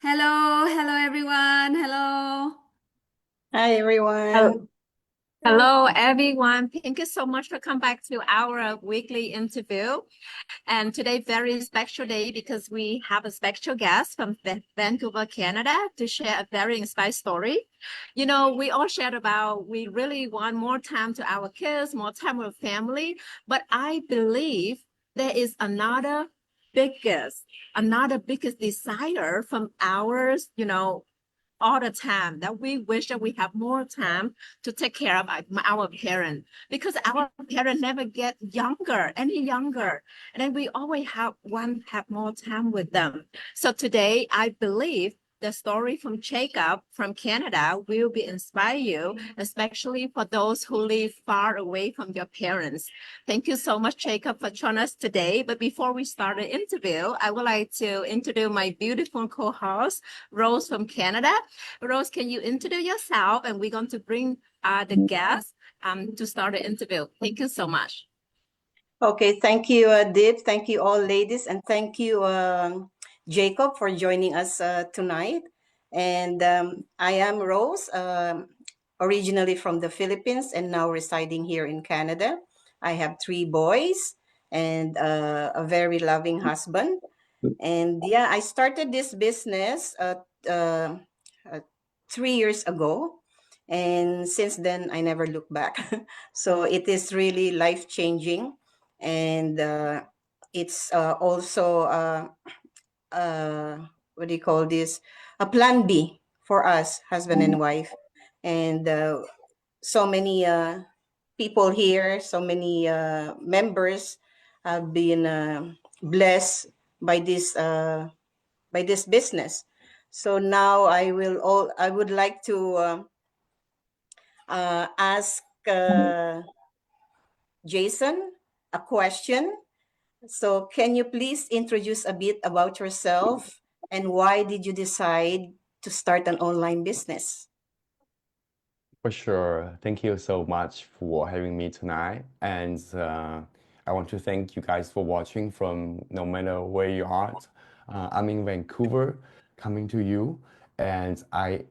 Hello everyone. Hello. Hi Hel- everyone. Hello, everyone. Thank you so much for coming back to our weekly interview. And today, very special day because we have a special guest from Vancouver, Canada, to share a very inspiring story. You know, we all shared about we really want more time to our kids, more time with family. But I believe there is another biggest desire from ours, all the time that we wish that we have more time to take care of our parents because our parents never get any younger. And then we always have more time with them. So today, I believe the story from Jacob from Canada will be inspire you, especially for those who live far away from your parents. Thank you so much, Jacob, for joining us today. But before we start the interview, I would like to introduce my beautiful co-host, Rose from Canada. Rose, can you introduce yourself? And we're going to bring the guest to start the interview. Thank you so much. Okay, thank you, Dib. Thank you, all ladies, and thank you, Jacob, for joining us tonight. And I am Rose, originally from the Philippines and now residing here in Canada. I have three boys and a very loving husband. And yeah, I started this business uh, 3 years ago. And since then, I never look back. So it is really life changing. And it's also, uh, what do you call this? A plan B for us, husband and wife. And so many people here, so many members have been blessed by this business. So now I would like to ask Jason a question. So can you please introduce a bit about yourself and why did you decide to start an online business? For sure. Thank you so much for having me tonight. And I want to thank you guys for watching from no matter where you are. I'm in Vancouver, coming to you. And my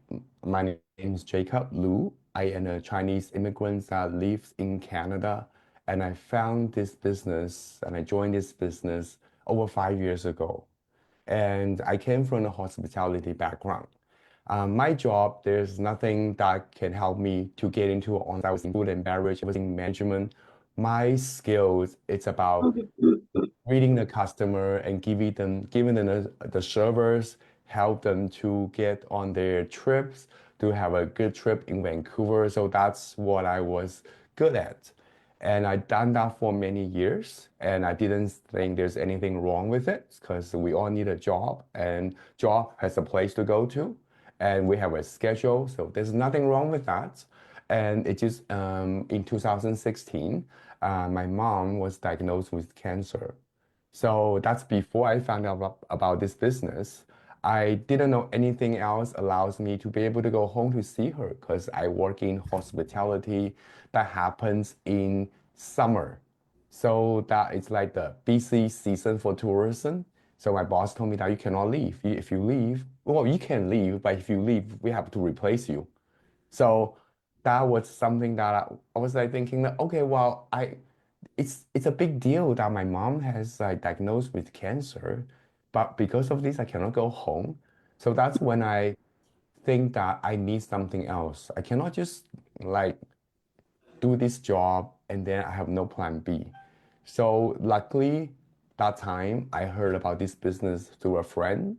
name is Jacob Lu. I am a Chinese immigrant that lives in Canada. And I found this business and I joined this business over 5 years ago. And I came from a hospitality background. My job, there's nothing that can help me to get into on-site food and beverage, everything management. My skills, it's about reading the customer and giving them the servers, help them to get on their trips, to have a good trip in Vancouver. So that's what I was good at. And I done that for many years, and I didn't think there's anything wrong with it because we all need a job, and job has a place to go to, and we have a schedule, so there's nothing wrong with that. And it just in 2016, my mom was diagnosed with cancer. So that's before I found out about this business. I didn't know anything else allows me to be able to go home to see her because I work in hospitality that happens in summer. So that it's like the busy season for tourism. So my boss told me that you cannot leave. If you leave, well, you can leave, but if you leave, we have to replace you. So that was something that I was like thinking that, okay, well, it's a big deal that my mom has like diagnosed with cancer, but because of this, I cannot go home. So that's when I think that I need something else. I cannot just like do this job and then I have no plan B. So luckily, that time I heard about this business through a friend,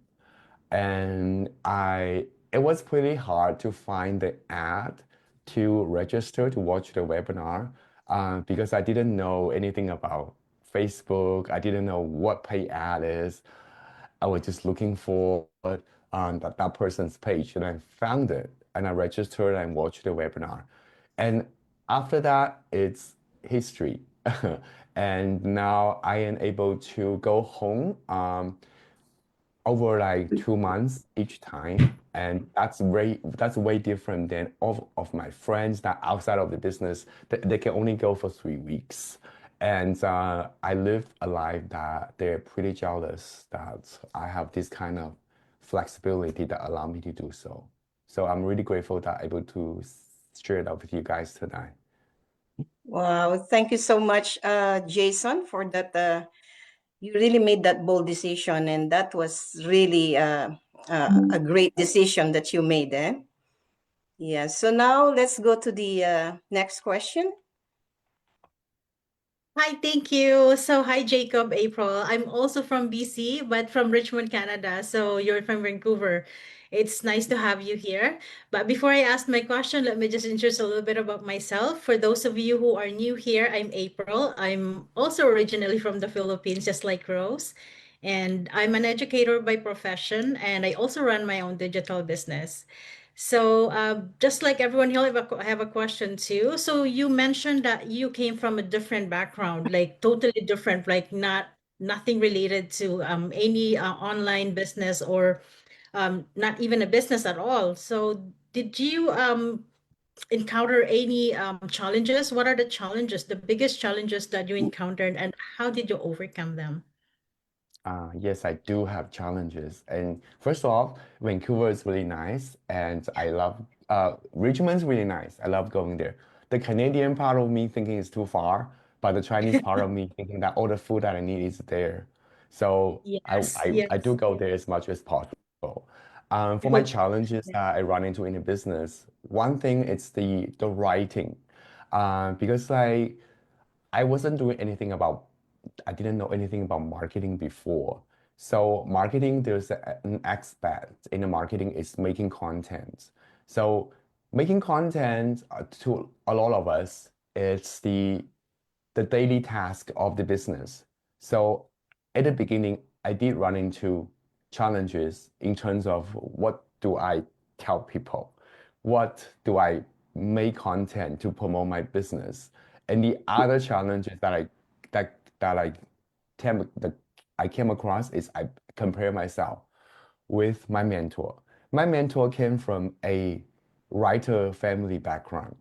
and it was pretty hard to find the ad to register to watch the webinar because I didn't know anything about Facebook. I didn't know what pay ad is. I was just looking for that person's page, and I found it, and I registered and watched the webinar. And after that, it's history. And now I am able to go home over like 2 months each time, and that's way different than all of my friends that outside of the business they can only go for 3 weeks. And I live a life that they're pretty jealous that I have this kind of flexibility that allow me to do so. So I'm really grateful that I'm able to share that with you guys tonight. Wow, thank you so much, Jason, for that. You really made that bold decision, and that was really a great decision that you made, eh? Yeah, so now let's go to the next question. Hi, thank you. So, hi, Jacob, April. I'm also from BC, but from Richmond, Canada. So, you're from Vancouver. It's nice to have you here. But before I ask my question, let me just introduce a little bit about myself. For those of you who are new here, I'm April. I'm also originally from the Philippines, just like Rose. And I'm an educator by profession, and I also run my own digital business. So, just like everyone here, I have a question too. So, you mentioned that you came from a different background, like totally different, like nothing related to any online business or not even a business at all. So, did you encounter any challenges? What are the challenges, the biggest challenges that you encountered, and how did you overcome them? Yes, I do have challenges. And first off, Vancouver is really nice, and I love Richmond's really nice. I love going there. The Canadian part of me thinking it's too far, but the Chinese part of me thinking that all the food that I need is there. So Yes, I do yes. go there as much as possible. I For my hope. challenges that I run into in the business, one thing it's the writing, because I wasn't doing anything about, I didn't know anything about marketing before. So marketing, there's an aspect in the marketing is making content. So making content to a lot of us, it's the daily task of the business. So at the beginning, I did run into challenges in terms of what do I tell people? What do I make content to promote my business? And the other challenges that I came across is I compare myself with my mentor. My mentor came from a writer family background.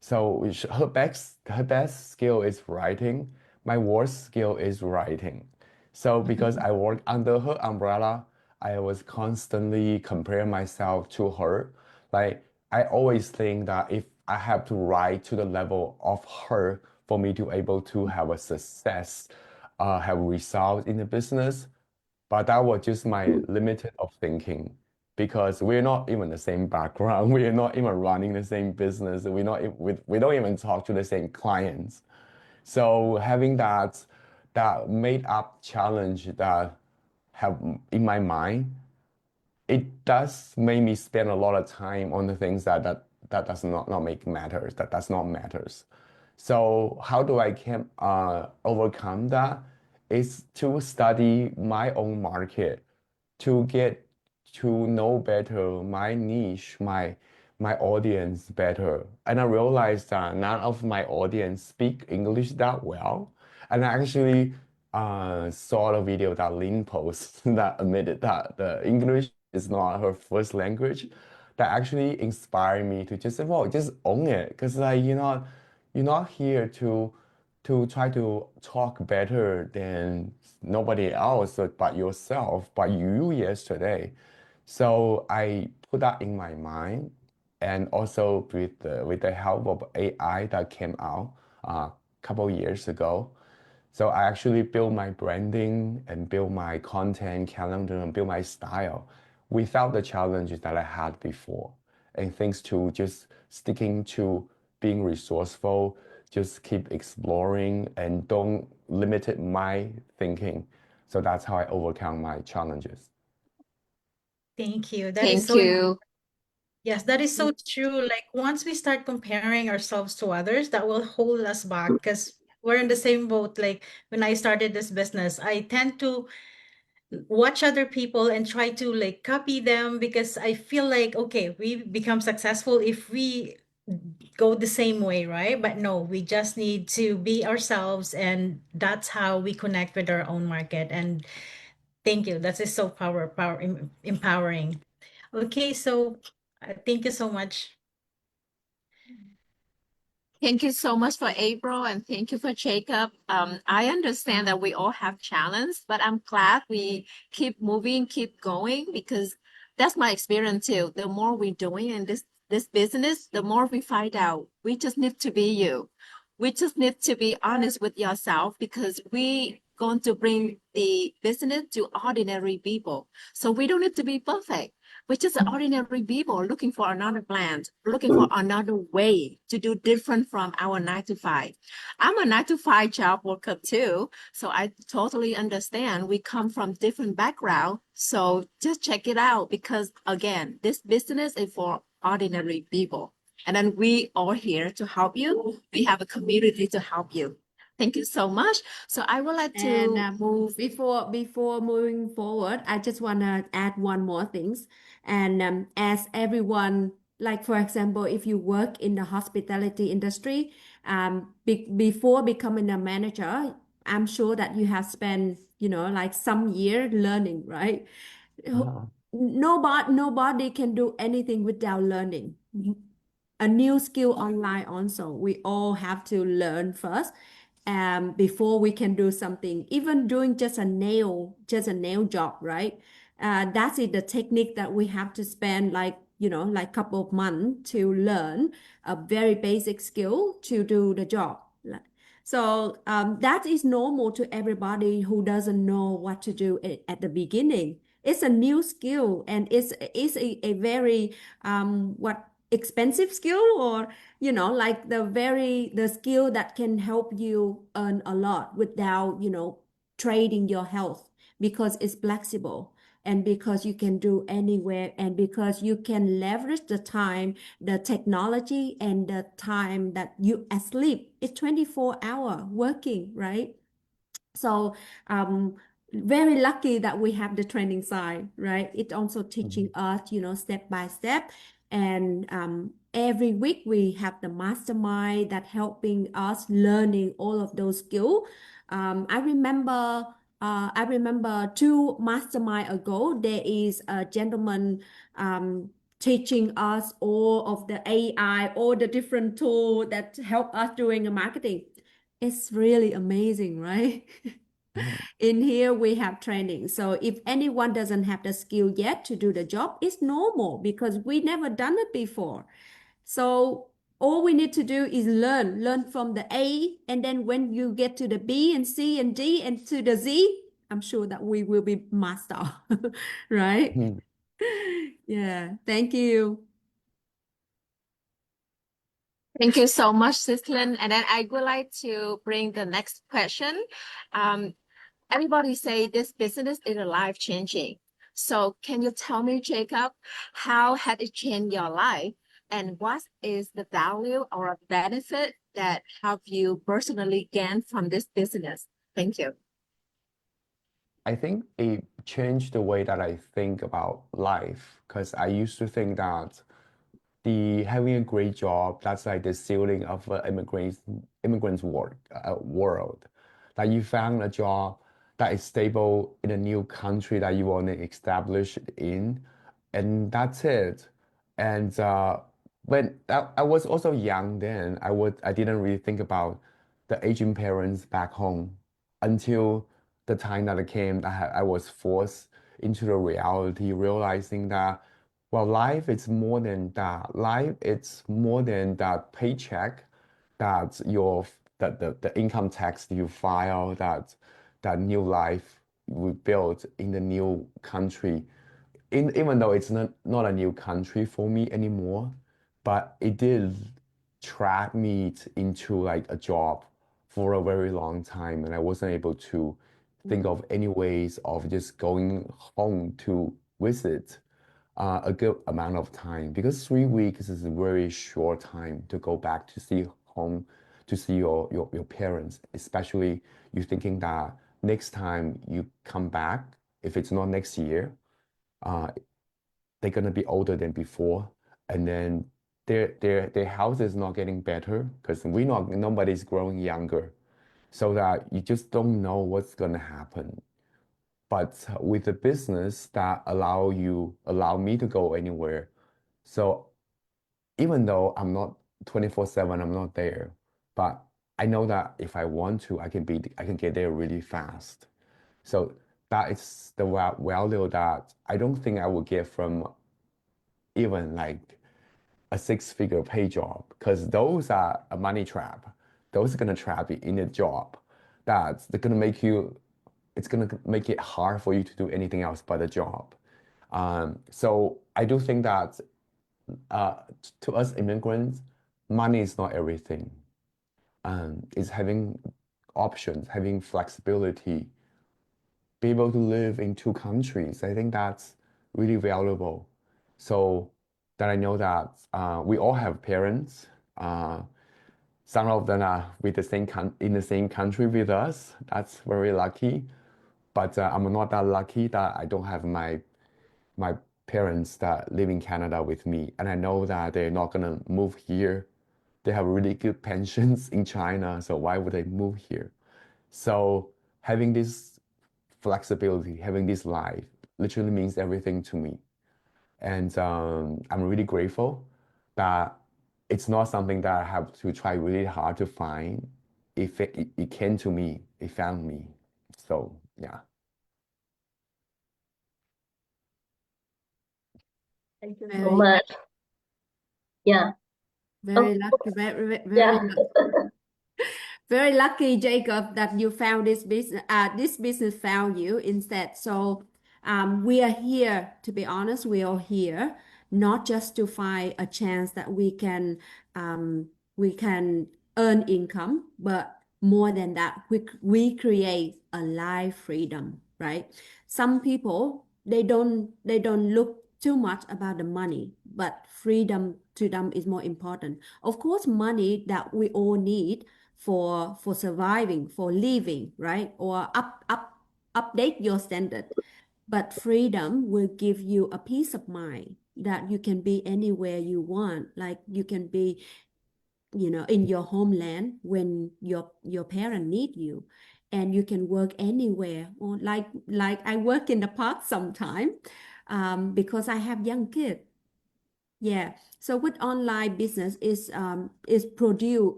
So her best skill is writing. My worst skill is writing. So because I work under her umbrella, I was constantly comparing myself to her. Like I always think that if I have to write to the level of her for me to able to have a success, have results in the business, but that was just my limited of thinking because we're not even the same background. We're not even running the same business. We don't even talk to the same clients. So having that made up challenge that have in my mind, it does make me spend a lot of time on the things that does not make matters, that does not matters. So how do I can overcome that? Is to study my own market, to get to know better my niche, my audience better. And I realized that none of my audience speak English that well. And I actually saw a video that Lynn posted that admitted that the English is not her first language. That actually inspired me to just say, well, just own it. Because like you're not here to try to talk better than nobody else but yourself, but you yesterday. So I put that in my mind, and also with the help of AI that came out a couple years ago. So I actually built my branding and built my content calendar and built my style without the challenges that I had before. And thanks to just sticking to being resourceful, just keep exploring and don't limit it my thinking. So that's how I overcome my challenges. Thank you. That is Thank so you. Yes, that is so true. Like once we start comparing ourselves to others, that will hold us back because we're in the same boat. Like when I started this business, I tend to watch other people and try to like copy them because I feel like, okay, we become successful if we go the same way, right? But no, we just need to be ourselves, and that's how we connect with our own market. And thank you. That is so empowering. Okay, so thank you so much. Thank you so much for April and thank you for Jacob. I understand that we all have challenges, but I'm glad we keep moving, keep going because that's my experience too. The more we're doing in this business, the more we find out. We just need to be you. We just need to be honest with yourself because we going to bring the business to ordinary people. So we don't need to be perfect. We're just ordinary people looking for another plan, looking for another way to do different from our 9 to 5. I'm a 9 to 5 job worker too, so I totally understand. We come from different background, so just check it out because again, this business is for ordinary people. And then we are here to help you. We have a community to help you. Thank you so much. So I would like And to move. before moving forward, I just want to add one more things. And as everyone, like for example, if you work in the hospitality industry, before becoming a manager, I'm sure that you have spent, like some year learning, right? Ah, Nobody can do anything without learning. A new skill online also. We all have to learn first before we can do something. Even doing just a nail job, right? That's it, the technique that we have to spend like couple of months to learn a very basic skill to do the job. So that is normal to everybody who doesn't know what to do at the beginning. It's a new skill and it's a very what expensive skill, or like the skill that can help you earn a lot without trading your health, because it's flexible and because you can do anywhere and because you can leverage the time, the technology, and the time that you asleep. It's 24-hour working, right? So very lucky that we have the training side, right? It also teaching mhm. us, step by step. And every week we have the mastermind that helping us learning all of those skills. I remember 2 mastermind ago, there is a gentleman teaching us all of the AI, all the different tools that help us doing a marketing. It's really amazing, right? Mm. In here, we have training. So if anyone doesn't have the skill yet to do the job, it's normal because we never done it before. So all we need to do is learn from the A, and then when you get to the B and C and D and to the Z, I'm sure that we will be master, right? Mhm. Yeah, thank you. Thank you so much, Sislin. And then I would like to bring the next question. Um, Everybody say this business is life changing. So can you tell me, Jacob, how had it changed your life? And what is the value or a benefit that have you personally gained from this business? Thank you. I think it changed the way that I think about life because I used to think that the having a great job, that's like the ceiling of immigrants world. That you found a job that is stable in a new country that you want to establish in, and that's it. And when I was also young then, I didn't really think about the aging parents back home until the time that I came. I was forced into the reality, realizing that well, life is more than that. Life it's more than that paycheck, that your the income tax you file, that new life we built in the new country. Even though it's not a new country for me anymore, but it did track me into like a job for a very long time, and I wasn't able to think of any ways of just going home to visit a good amount of time because 3 weeks is a very short time to go back to see home, to see your parents, especially you thinking that next time you come back, if it's not next year, uh, they're gonna be older than before, and then their health is not getting better because nobody's growing younger, so that you just don't know what's gonna happen. But with a business that allow me to go anywhere. So even though I'm not 24/7, I'm not there. But I know that if I want to, I can get there really fast. So that is the value that I don't think I will get from even like a six-figure pay job, because those are a money trap. Those are gonna trap you in a job that's gonna make you, it's gonna make it hard for you to do anything else but a job. So I do think that uh, to us immigrants, money is not everything. It's having options, having flexibility, be able to live in two countries. I think that's really valuable. So that I know that we all have parents. Some of them are with the same in the same country with us. That's very lucky. But I'm not that lucky that I don't have my parents that live in Canada with me, and I know that they're not gonna move here. They have really good pensions in China, so why would they move here? So having this flexibility, having this life, literally means everything to me, and I'm really grateful that it's not something that I have to try really hard to find. It came to me, it found me. So yeah. Thank you so Very, much. Yeah. very lucky, very, Yeah. very lucky, Jacob, that you found this business found you instead. So we are here, to be honest, we are here not just to find a chance that we can earn income, but more than that, we create a life freedom, right? Some people they don't look too much about the money, but freedom to them is more important. Of course, money that we all need for surviving, for living, right? Or update your standard. But freedom will give you a peace of mind that you can be anywhere you want. Like you can be, in your homeland when your parent need you, and you can work anywhere. Or like I work in the park sometime, because I have young kids. Yeah. So with online business it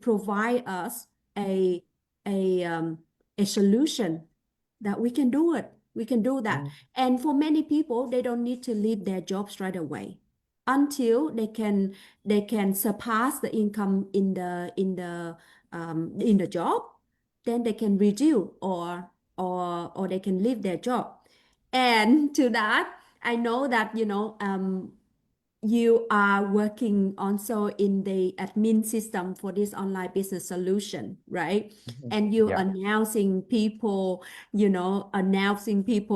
provide us a a um, a solution that we can do it. We can do that. Mm. And for many people, they don't need to leave their jobs right away until they can surpass the income in the job. Then they can reduce or they can leave their job. And to that, I know that you are working also in the admin system for this online business solution, right? Mhm. And you Yeah. announcing people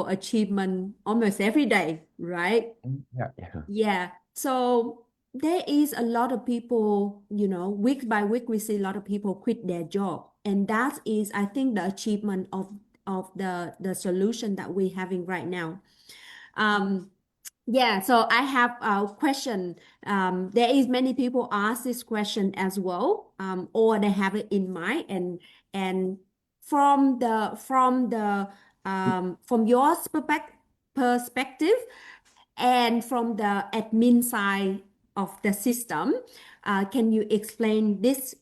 achievement almost every day, right? Yeah, yeah. Yeah. So there is a lot of people, week by week, we see a lot of people quit their job. And that is, I think, the achievement of the solution that we're having right now. Yeah, so I have a question. There is many people ask this question as well, or they have it in mind, and from your perspective, and from the admin side of the system, can you explain this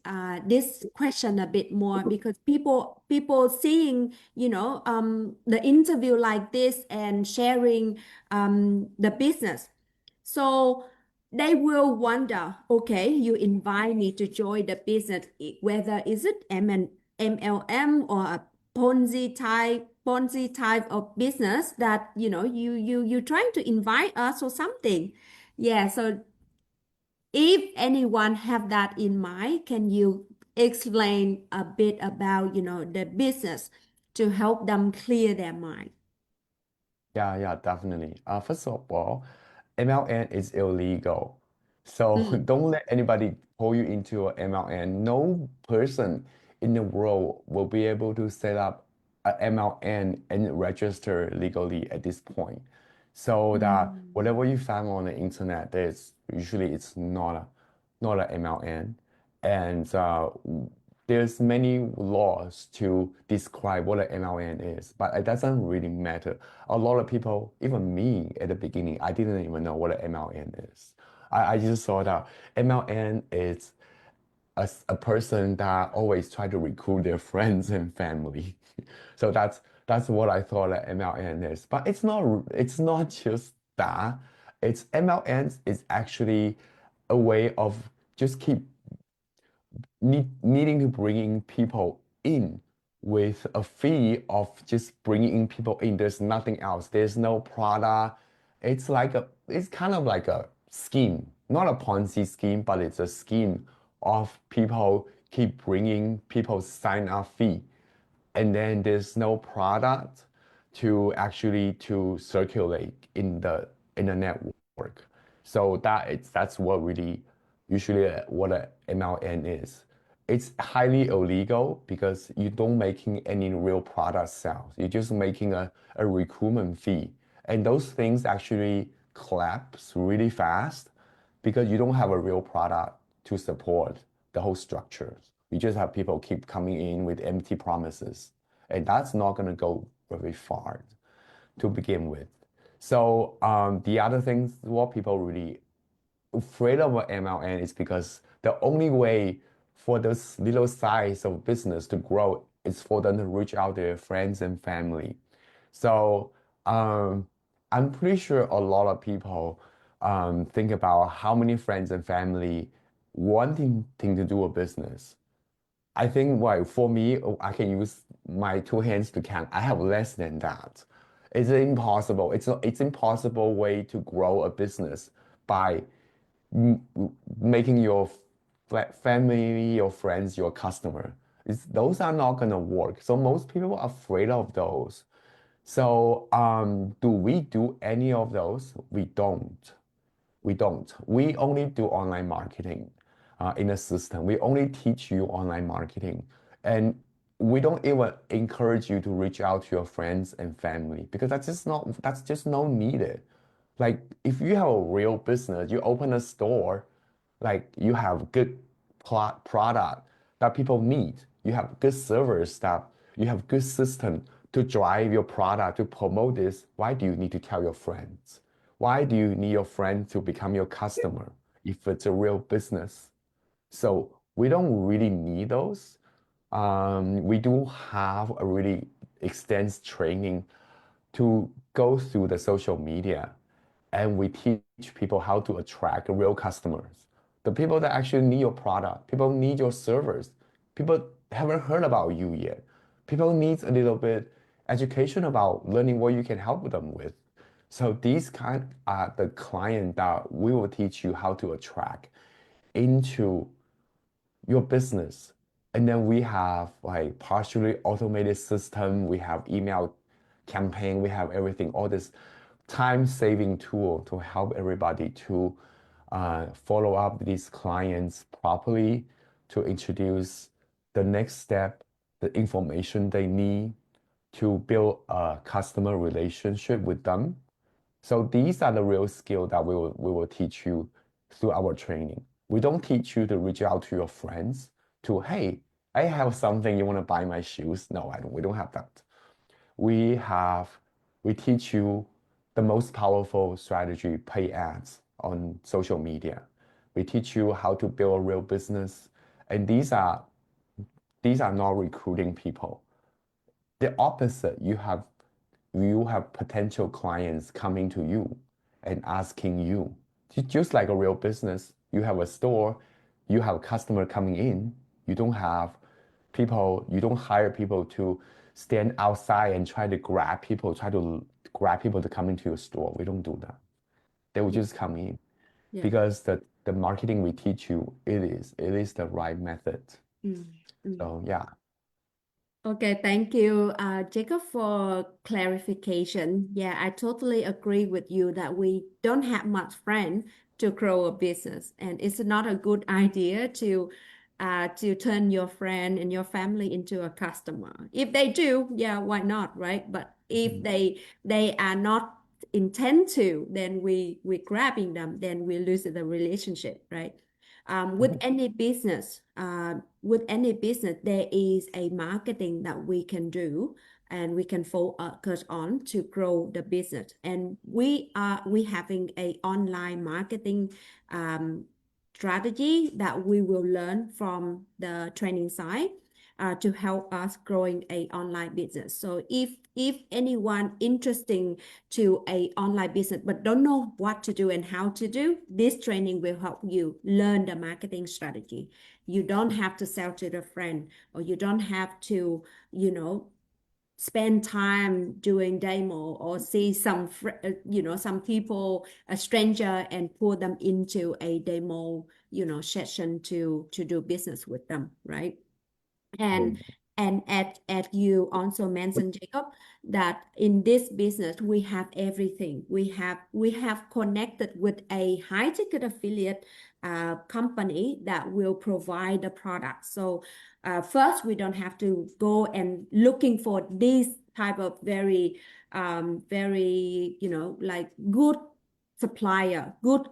question a bit more? Because people seeing the interview like this and sharing the business, so they will wonder, okay, you invite me to join the business, whether is it MLM or a Ponzi type of business that you're trying to invite us or something. Yeah, so if anyone have that in mind, can you explain a bit about the business to help them clear their mind? Yeah, definitely. First of all, MLN is illegal. So Mm. don't let anybody pull you into a MLN. No person in the world will be able to set up a MLN and register legally at this point. So that Mm. whatever you find on the internet, there's usually it's not a MLN. And there's many laws to describe what an MLN is, but it doesn't really matter. A lot of people, even me at the beginning, I didn't even know what an MLN is. I just saw that MLN is a person that always try to recruit their friends and family. So that's what I thought that MLM is. But it's not just that. It's MLM is actually a way of just keep needing to bringing people in with a fee of just bringing people in. There's nothing else. There's no product. It's kind of like a scheme, not a Ponzi scheme, but it's a scheme of people keep bringing people sign up fee, and then there's no product to actually to circulate in the network. So that's what really usually what a MLM is. It's highly illegal because you don't making any real product sales. You're just making a recruitment fee. And those things actually collapse really fast because you don't have a real product to support the whole structures. You just have people keep coming in with empty promises. And that's not going to go very far to begin with. So the other things, what people really afraid of MLM is because the only way for this little size of business to grow is for them to reach out to their friends and family. So I'm pretty sure a lot of people think about how many friends and family wanting to do a business. I think, well, for me, I can use my two hands to count. I have less than that. It's impossible. It's impossible way to grow a business by making your family, your friends, your customer. Those are not gonna work. So most people are afraid of those. So do we do any of those? We don't. We don't. We only do online marketing in a system. We only teach you online marketing. And we don't even encourage you to reach out to your friends and family because that's just not needed. Like if you have a real business, you open a store, like you have good product that people need. You have good servers that you have good system to drive your product, to promote this. Why do you need to tell your friends? Why do you need your friend to become your customer if it's a real business? So we don't really need those. We do have a really extensive training to go through the social media, and we teach people how to attract real customers. The people that actually need your product, people need your servers, people haven't heard about you yet. People need a little bit education about learning what you can help them with. So these kind are the client that we will teach you how to attract into your business. And then we have like partially automated system, we have email campaign, we have everything, all this time-saving tool to help everybody to follow up these clients properly, to introduce the next step, the information they need to build a customer relationship with them. So these are the real skills that we will teach you through our training. We don't teach you to reach out to your friends to, hey, I have something, you want to buy my shoes? No, we don't have that. We teach you the most powerful strategy, pay ads on social media. We teach you how to build a real business. And these are not recruiting people. The opposite, you have potential clients coming to you and asking you, just like a real business, you have a store, you have a customer coming in, you don't hire people to stand outside and try to grab people to come into your store. We don't do that. They will just come in. Yeah. Because the marketing we teach you, it is the right method. So yeah. Okay, thank you, Jacob, for clarification. Yeah, I totally agree with you that we don't have much friends to grow a business, and it's not a good idea to turn your friend and your family into a customer. If they do, yeah, why not, right? But if they are not intend to, then we grabbing them, then we lose the relationship, right? With any business, there is a marketing that we can do and we can focus on to grow the business. And we having a online marketing strategy that we will learn from the training side to help us growing a online business. So if anyone interested to a online business but don't know what to do and how to do, this training will help you learn the marketing strategy. You don't have to sell to the friend, or you don't have to, spend time doing demo or see some some people, a stranger, and pull them into a demo session to do business with them, right? And as you also mentioned, Jacob, that in this business we have everything. We have connected with a high ticket affiliate company that will provide the product. So first, we don't have to go and looking for these type of very like good supplier, good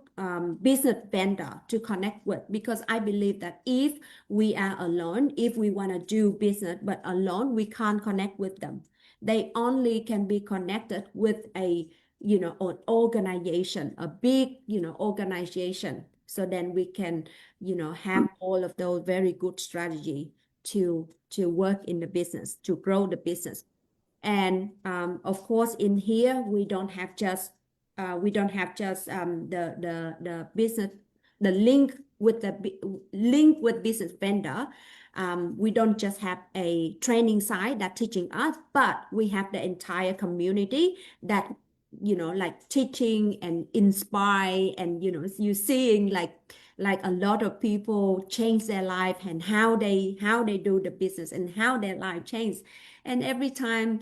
business vendor to connect with, because I believe that if we are alone, if we want to do business but alone, we can't connect with them. They only can be connected with a an organization, a big organization. So then we can have all of those very good strategy to work in the business, to grow the business. And of course, in here we don't have just the business, the link with business vendor. We don't just have a training side that teaching us, but we have the entire community that like teaching and inspire, and you seeing like a lot of people change their life, and how they do the business and how their life changed. And every time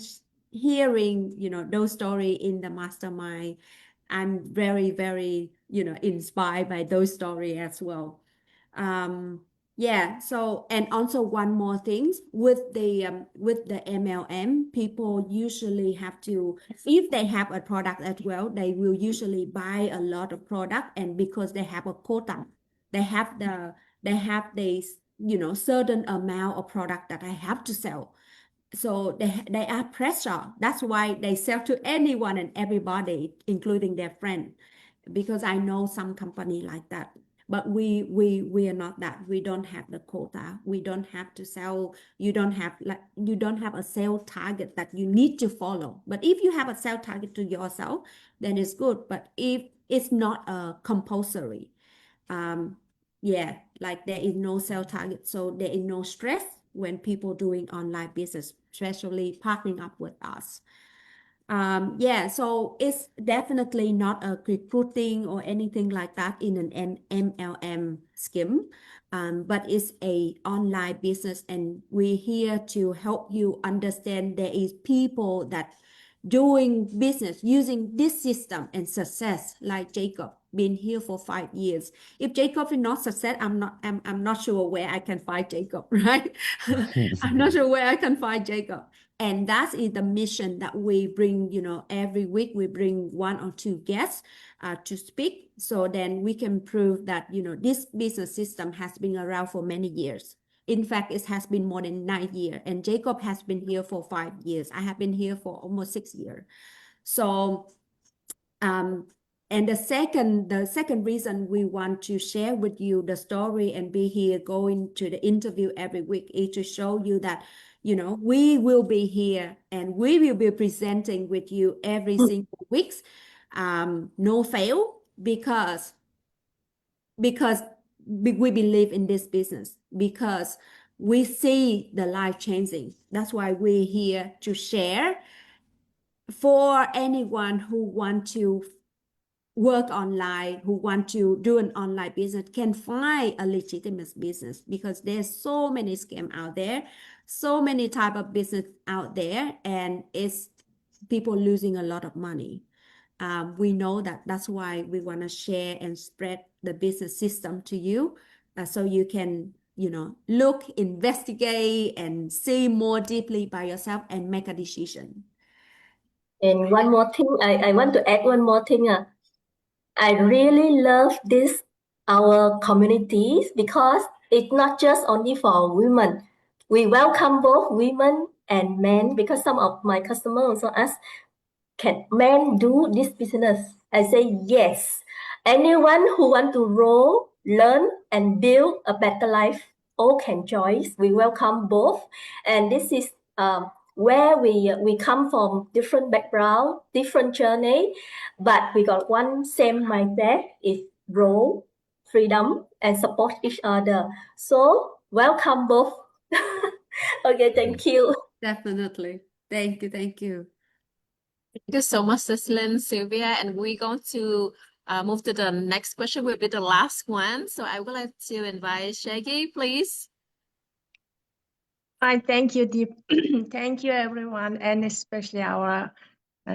hearing those stories in the mastermind, I'm very, very inspired by those stories as well. Yeah. So, and also one more thing with the MLM, people usually have to, if they have a product as well, they will usually buy a lot of product, and because they have a quota, they have this certain amount of product that I have to sell. So they are pressure. That's why they sell to anyone and everybody, including their friend, because I know some company like that. But we are not that. We don't have the quota. We don't have to sell. You don't have a sales target that you need to follow. But if you have a sales target to yourself, then it's good. But if it's not compulsory, yeah, like there is no sales target, so there is no stress when people doing online business, especially partnering up with us. Yeah, so it's definitely not a recruiting or anything like that in an MLM scheme, but it's a online business, and we're here to help you understand there is people that doing business using this system and success, like Jacob, been here for 5 years. If Jacob is not success, I'm not sure where I can find Jacob, right? I'm not sure where I can find Jacob. And that is the mission that we bring, every week we bring 1 or 2 guests to speak. So then we can prove that, this business system has been around for many years. In fact, it has been more than 9 years, and Jacob has been here for 5 years. I have been here for almost 6 years. So, and the second reason we want to share with you the story and be here going to the interview every week is to show you that, we will be here and we will be presenting with you every single week, no fail, because we believe in this business, because we see the life changing. That's why we're here to share for anyone who want to work online, who want to do an online business, can find a legitimate business, because there's so many scams out there, so many type of business out there, and it's people losing a lot of money. We know that. That's why we want to share and spread the business system to you, so you can look, investigate, and see more deeply by yourself and make a decision. And one more thing, I want to add one more thing. I really love this, our communities, because it's not just only for women. We welcome both women and men, because some of my customers also ask, can men do this business? I say yes. Anyone who want to grow learn and build a better life, all can join. We welcome both. And this is where we come from different background, different journey, but we got one same mindset is role, freedom, and support each other. So welcome both. Okay, thank you. Definitely. Thank you. Thank you. Thank you so much, Cecilyn, Sylvia, and we're going to move to the next question. Will be the last one. So I would like to invite Shaggy, please. Hi, thank you, Deep. Thank you, everyone, and especially our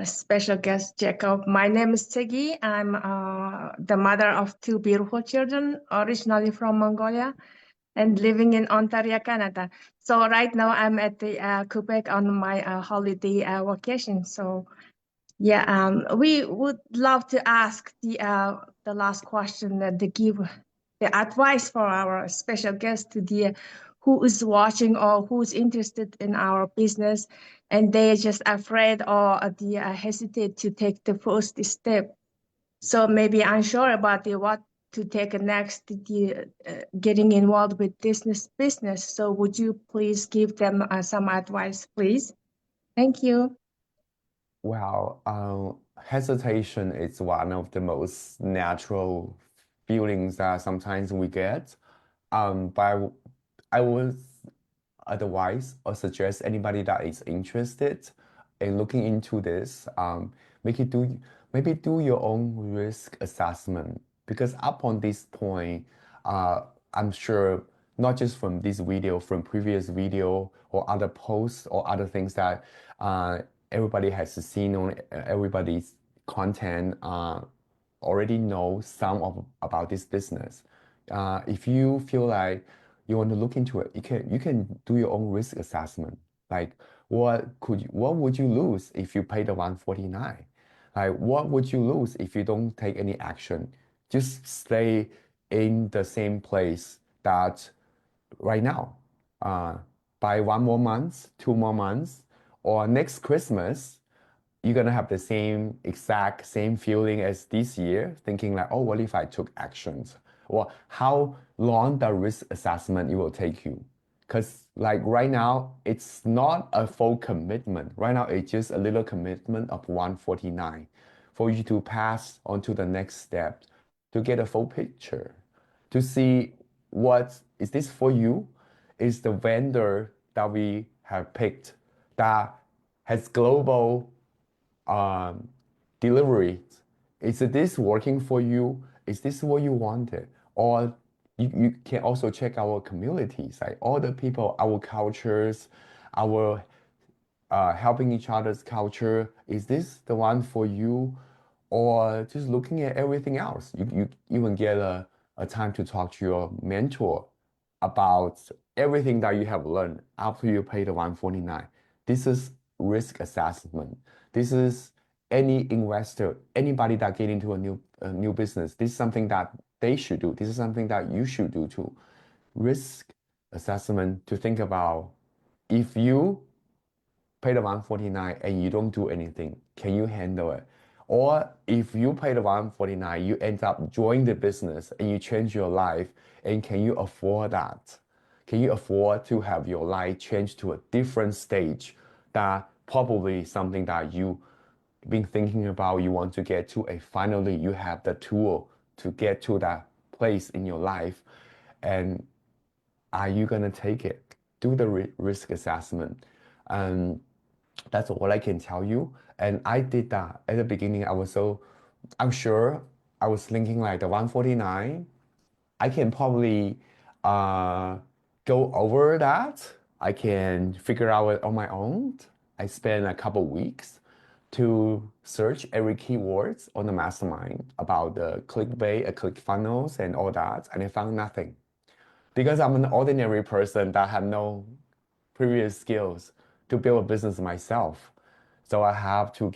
special guest, Jacob. My name is 𝐡𝐨𝐭𝐞𝐫. I'm the mother of two beautiful children, originally from Mongolia and living in Ontario, Canada. So right now I'm at the Quebec on my holiday vacation. So yeah, we would love to ask the last question, to give the advice for our special guest, who is watching or who's interested in our business, and they're just afraid or hesitate to take the first step. So maybe unsure about what to take next, getting involved with business. So would you please give them some advice, please? Thank you. Well, hesitation is one of the most natural feelings that sometimes we get. But I would advise or suggest anybody that is interested in looking into this, maybe do your own risk assessment, because up on this point, I'm sure not just from this video, from previous video or other posts or other things that everybody has seen on everybody's content, already know about this business. If you feel like you want to look into it, you can do your own risk assessment. Like what would you lose if you pay the 149? Like what would you lose if you don't take any action? Just stay in the same place that right now. By 1 more month, 2 more months, or next Christmas, you're gonna have the exact same feeling as this year, thinking like, oh, what if I took actions? Or how long the risk assessment it will take you? Because like right now, it's not a full commitment. Right now, it's just a little commitment of 149 for you to pass on to the next step, to get a full picture, to see what is this for you? Is the vendor that we have picked that has global delivery. Is this working for you? Is this what you wanted? Or you can also check our communities, like all the people, our cultures, our helping each other's culture. Is this the one for you? Or just looking at everything else. You even get a time to talk to your mentor about everything that you have learned after you pay the 149. This is risk assessment. This is any investor, anybody that get into a new business. This is something that they should do. This is something that you should do too. Risk assessment, to think about, if you pay the 149 and you don't do anything, can you handle it? Or if you pay the 149, you end up joining the business and you change your life, and can you afford that? Can you afford to have your life change to a different stage? That probably something that you've been thinking about, you want to get to, and finally you have the tool to get to that place in your life. And are you gonna take it? Do the risk assessment. That's all I can tell you. And I did that at the beginning. I'm sure I was thinking like the 149, I can probably go over that. I can figure out it on my own. I spent a couple weeks to search every keywords on the mastermind about the clickbait, ClickFunnels, and all that, and I found nothing. Because I'm an ordinary person that had no previous skills to build a business myself. So I have to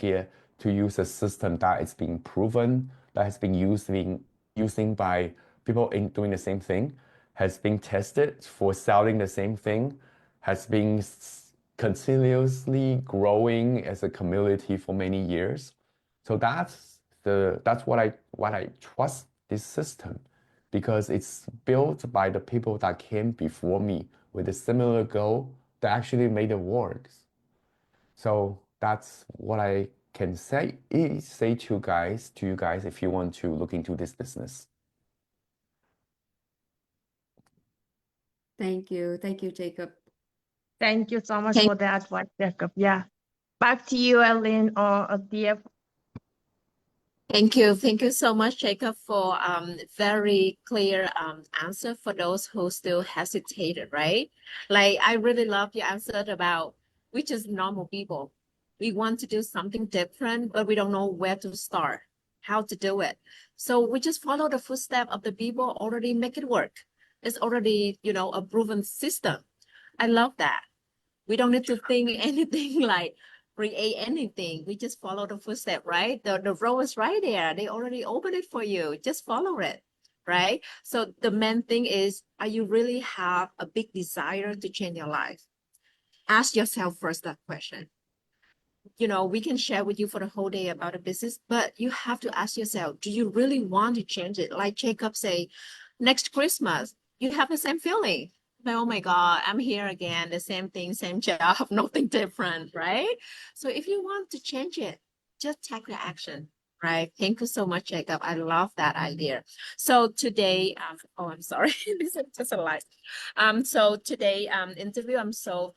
use a system that is being proven, that has been using by people doing the same thing, has been tested for selling the same thing, has been continuously growing as a community for many years. So that's what I trust this system, because it's built by the people that came before me with a similar goal that actually made it work. So that's what I can say to you guys if you want to look into this business. Thank you, Jacob. Thank you so much Thank- for the advice, Jacob. Yeah. Back to you, Ellen or Dear. Thank you. Thank you so much, Jacob, for very clear answer for those who still hesitated, right? Like I really love your answer about we just normal people. We want to do something different, but we don't know where to start, how to do it. So we just follow the footsteps of the people already make it work. It's already, you know, a proven system. I love that. We don't need to think anything like create anything. We just follow the footstep, right? The road is right there. They already opened it for you. Just follow it, right? So the main thing is, are you really have a big desire to change your life? Ask yourself first that question. You know, we can share with you for the whole day about a business, but you have to ask yourself, do you really want to change it? Like Jacob say, next Christmas, you have the same feeling. Like, oh my God, I'm here again, the same thing, same job, nothing different, right? So if you want to change it, just take the action, right? Thank you so much, Jacob. I love that idea. So today, oh, I'm sorry, this is just a light. So today interview,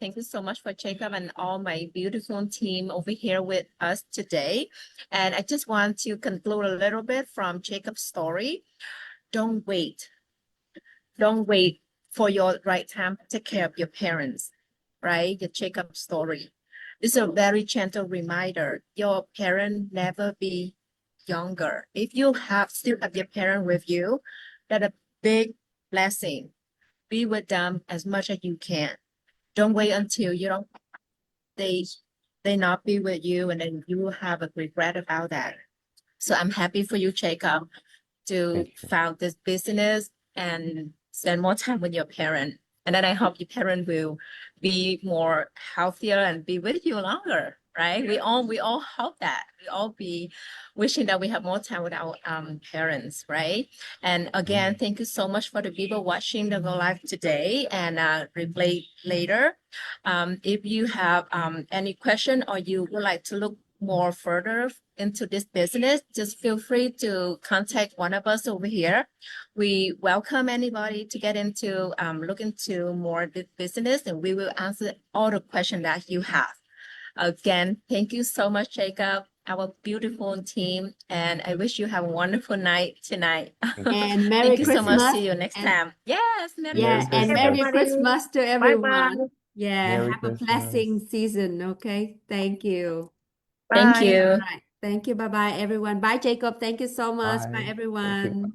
thank you so much for Jacob and all my beautiful team over here with us today. And I just want to conclude a little bit from Jacob's story. Don't wait for your right time. Take care of your parents, right? The Jacob story. This is a very gentle reminder. Your parent never be younger. If you still have your parent with you, that's a big blessing. Be with them as much as you can. Don't wait until they not be with you and then you have a regret about that. So I'm happy for you, Jacob, to Thank you. found this business and spend more time with your parent. And then I hope your parent will be more healthier and be with you longer, right? We all hope that. We all be wishing that we have more time with our parents, right? And again, thank you so much for the people watching the Go Live today and replay later. If you have any question or you would like to look more further into this business, just feel free to contact one of us over here. We welcome anybody to get into look into more this business, and we will answer all the questions that you have. Again, thank you so much, Jacob, our beautiful team, and I wish you have a wonderful night tonight. And Merry Thank you so much. Christmas. See you next and- time. Yes, Merry Yeah, Christmas, and Merry everybody. Christmas to Bye-bye. everyone. Yeah, Merry have a Christmas. blessing season, okay? Thank you. Thank Bye. you. All right. Thank you. Bye-bye, everyone. Bye, Jacob. Thank you so much. Bye, Bye. Thank you. everyone.